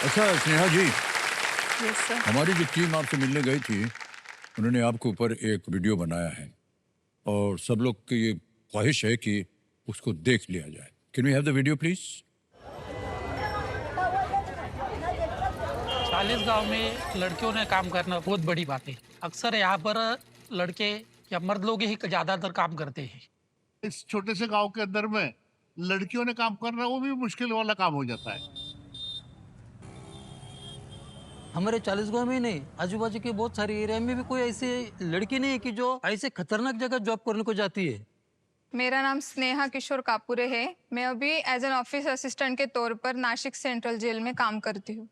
अच्छा स्नेहा जी, yes sir. हमारी जो टीम आपसे मिलने गई थी, उन्होंने आपके ऊपर एक वीडियो बनाया है और सब लोग की ये ख्वाहिश है कि उसको देख लिया जाए। Can we have the video please? चालीस गांव में लड़कियों ने काम करना बहुत बड़ी बात है। अक्सर यहाँ पर लड़के या मर्द लोग ही ज्यादातर काम करते हैं। इस छोटे से गांव के अंदर में लड़कियों ने काम करना वो भी मुश्किल वाला काम हो जाता है। हमारे 40 गांव में ही नहीं, आजू बाजू के बहुत सारे एरिया में भी कोई ऐसी लड़की नहीं है कि जो ऐसे खतरनाक जगह जॉब करने को जाती है। मेरा नाम स्नेहा किशोर कापुरे है। मैं अभी एज एन ऑफिस असिस्टेंट के तौर पर नासिक सेंट्रल जेल में काम करती हूँ।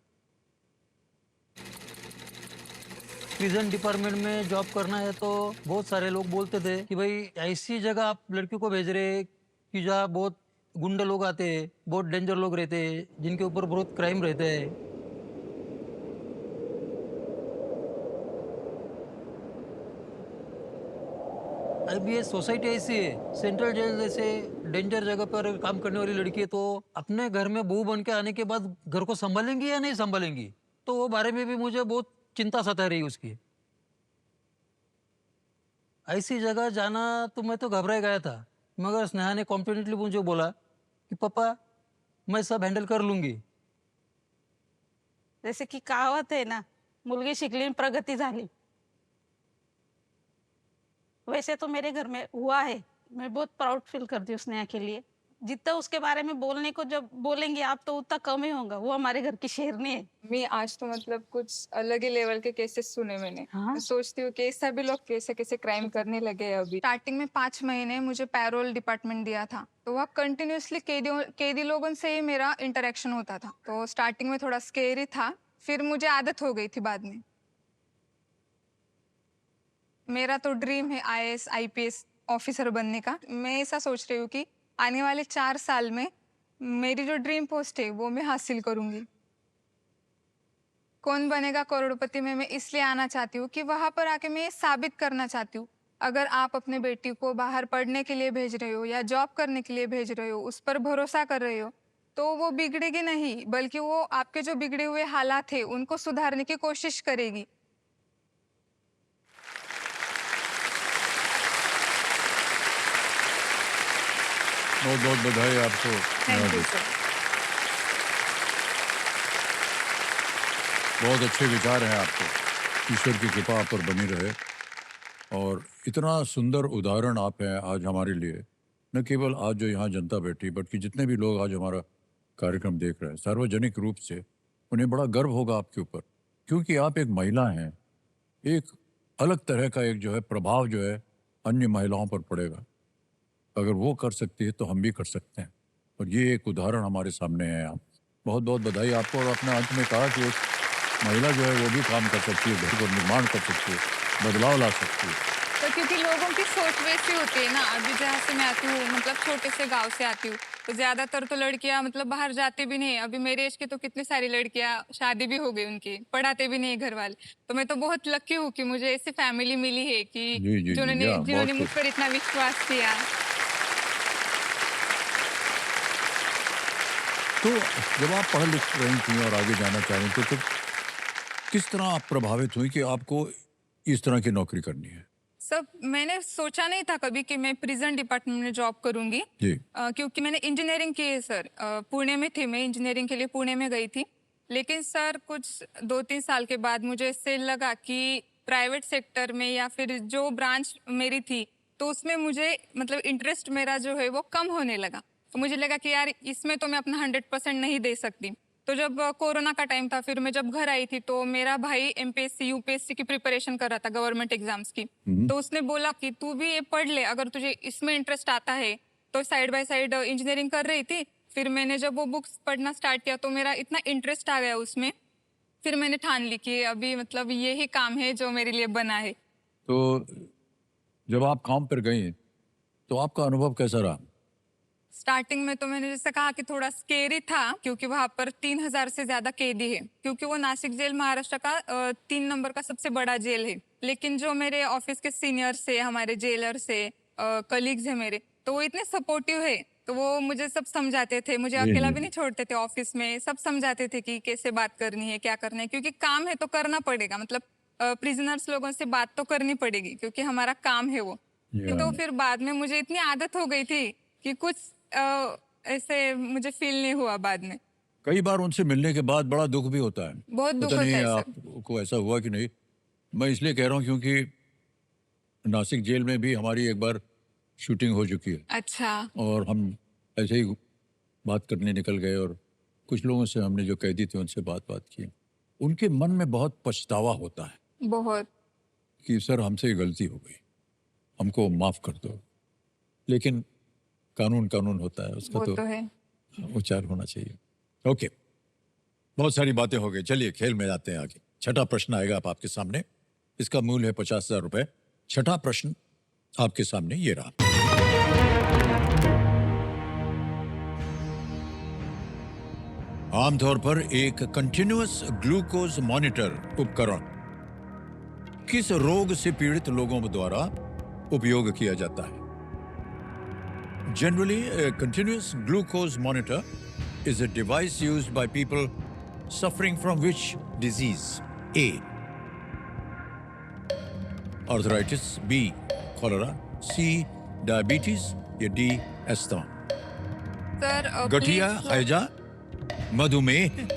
प्रिजन डिपार्टमेंट में जॉब करना है तो बहुत सारे लोग बोलते थे कि भाई ऐसी जगह आप लड़कियों को भेज रहे हैं कि जहाँ बहुत गुंडा लोग आते हैं, बहुत डेंजर लोग रहते हैं, जिनके ऊपर बहुत क्राइम रहते हैं। अभी ये सोसाइटी ऐसी है, सेंट्रल जेल जैसे डेंजर जगह पर काम करने वाली लड़की है तो अपने घर में बहू बन के आने के बाद घर को संभालेंगी या नहीं संभालेंगी, तो वो बारे में भी मुझे बहुत चिंता सता रही उसकी। ऐसी जगह जाना तो मैं तो घबरा गया था, मगर स्नेहा ने कॉन्फिडेंटली मुझे बोला कि पापा मैं सब हैंडल कर लूंगी। जैसे की कहावत आहे ना, मुलगी शिकली आणि प्रगती झाली। वैसे तो मेरे घर में हुआ है। मैं बहुत प्राउड फील करती हूँ स्नेहा के लिए। जितना उसके बारे में बोलने को जब बोलेंगे आप तो उतना कम ही होगा। वो हमारे घर की शेरनी है। मैं आज तो मतलब कुछ अलग ही लेवल के केसेस सुने मैंने। हाँ। मैं सोचती हूँ कि सभी लोग कैसे कैसे क्राइम करने लगे हैं। अभी स्टार्टिंग में 5 महीने मुझे पैरोल डिपार्टमेंट दिया था, तो वह कंटिन्यूसली कैदी लोगों से ही मेरा इंटरेक्शन होता था। तो स्टार्टिंग में थोड़ा स्केरी था, फिर मुझे आदत हो गई थी बाद में। मेरा तो ड्रीम है आईएएस आईपीएस ऑफिसर बनने का। मैं ऐसा सोच रही हूँ कि आने वाले 4 साल में मेरी जो ड्रीम पोस्ट है वो मैं हासिल करूंगी। कौन बनेगा करोड़पति में मैं इसलिए आना चाहती हूँ कि वहां पर आके मैं ये साबित करना चाहती हूँ, अगर आप अपने बेटी को बाहर पढ़ने के लिए भेज रहे हो या जॉब करने के लिए भेज रहे हो, उस पर भरोसा कर रहे हो, तो वो बिगड़ेगी नहीं, बल्कि वो आपके जो बिगड़े हुए हालात है उनको सुधारने की कोशिश करेगी। बहुत बहुत बधाई आपको Sneha thank you ji. Sir. बहुत अच्छे विचार हैं आपके। ईश्वर की कृपा आप पर बनी रहे। और इतना सुंदर उदाहरण आप हैं आज हमारे लिए, न केवल आज जो यहाँ जनता बैठी, बल्कि जितने भी लोग आज हमारा कार्यक्रम देख रहे हैं सार्वजनिक रूप से, उन्हें बड़ा गर्व होगा आपके ऊपर, क्योंकि आप एक महिला हैं। एक अलग तरह का एक जो है प्रभाव जो है अन्य महिलाओं पर पड़ेगा। अगर वो कर सकती है तो हम भी कर सकते हैं, और ये एक उदाहरण हमारे सामने है। आप बहुत बहुत बधाई आपको। और अपने अंत में कहा कि एक महिला जो है वो भी काम कर सकती है, घर को निर्माण कर सकती है, बदलाव ला सकती है। तो क्योंकि लोगों की सोच वैसी होती है ना, अभी जहाँ से मैं आती हूँ, मतलब छोटे से गांव से आती हूँ, तो ज्यादातर तो लड़कियां मतलब बाहर जाती भी नहीं। अभी मेरे एज की तो कितनी सारी लड़कियां शादी भी हो गई, उनकी पढ़ाते भी नहीं है घर वाले। तो मैं तो बहुत लकी हूँ कि मुझे ऐसी फैमिली मिली है कि जी जी जी, जिन्होंने या जिन्होंने बहुत मुझ कुछ। पर इतना विश्वास किया। तो जब आप पढ़ लिख रही थी और आगे जाना चाह रही थी, तो किस तरह आप प्रभावित हुई कि आपको इस तरह की नौकरी करनी है? सब मैंने सोचा नहीं था कभी कि मैं प्रिजन डिपार्टमेंट में जॉब करूंगी। जी। क्योंकि मैंने इंजीनियरिंग की है सर। पुणे में थी मैं, इंजीनियरिंग के लिए पुणे में गई थी। लेकिन सर कुछ 2-3 साल के बाद मुझे इससे लगा कि प्राइवेट सेक्टर में या फिर जो ब्रांच मेरी थी, तो उसमें मुझे मतलब इंटरेस्ट मेरा जो है वो कम होने लगा। तो मुझे लगा कि यार इसमें तो मैं अपना 100% नहीं दे सकती। तो जब कोरोना का टाइम था, फिर मैं जब घर आई थी, तो मेरा भाई एमपीएससी यूपीएससी की प्रिपरेशन कर रहा था, गवर्नमेंट एग्जाम्स की। तो उसने बोला कि तू भी ये पढ़ ले, अगर तुझे इसमें इंटरेस्ट आता है। तो साइड बाय साइड इंजीनियरिंग कर रही थी। फिर मैंने जब वो बुक्स पढ़ना स्टार्ट किया तो मेरा इतना इंटरेस्ट आ गया उसमें, फिर मैंने ठान ली कि अभी मतलब यही काम है जो मेरे लिए बना है। तो जब आप काम पर गई तो आपका अनुभव कैसा रहा? स्टार्टिंग में तो मैंने जैसे कहा कि थोड़ा स्केरी था, क्योंकि वहां पर 3,000 से ज्यादा कैदी है, क्योंकि वो नासिक जेल महाराष्ट्र का 3 नंबर का सबसे बड़ा जेल है। लेकिन जो मेरे ऑफिस के सीनियर से, हमारे जेलर से कलीग्स है मेरे, तो वो इतने सपोर्टिव है, तो वो मुझे सब समझाते थे, मुझे जी, अकेला जी। भी नहीं छोड़ते थे ऑफिस में, सब समझाते थे कि कैसे बात करनी है, क्या करना है, क्योंकि काम है तो करना पड़ेगा, मतलब प्रिजनर्स लोगों से बात तो करनी पड़ेगी क्योंकि हमारा काम है वो। या। तो फिर बाद में मुझे इतनी आदत हो गई थी कि कुछ ऐसे मुझे फील नहीं हुआ बाद में। कई बार उनसे मिलने के बाद बड़ा दुख भी होता है। बहुत दुख पता होता नहीं है सर। आपको ऐसा हुआ कि नहीं। मैं इसलिए कह रहा हूँ क्योंकि नासिक जेल में भी हमारी एक बार शूटिंग हो चुकी है अच्छा। और हम ऐसे ही बात करने निकल गए और कुछ लोगों से हमने जो कैदी थे उनसे बात की। उनके मन में बहुत पछतावा होता है बहुत। कि सर हमसे ये गलती हो गई, हमको माफ़ कर दो। लेकिन कानून होता है, उसका वो तो तो है। उच्चार होना चाहिए। ओके, बहुत सारी बातें हो गई, चलिए खेल में जाते हैं आगे। छठा प्रश्न आएगा अब आपके सामने, इसका मूल्य है 50,000 रुपए। छठा प्रश्न आपके सामने ये रहा। आमतौर पर एक कंटिन्यूअस ग्लूकोज मॉनिटर उपकरण किस रोग से पीड़ित लोगों द्वारा उपयोग किया जाता है? Generally, a continuous glucose monitor is a device used by people suffering from which disease? A. Arthritis. B. Cholera. C. Diabetes. या D. Asthma. सर गठिया, हैजा, मधुमेह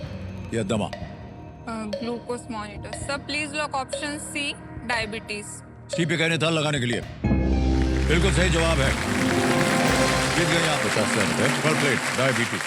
या दमा? Glucose monitor. Sir please lock option C, diabetes. C पे कहने था लगाने के लिए। बिल्कुल सही जवाब है। जीत गए आप 50,000 रुपए। Full plate diabetes.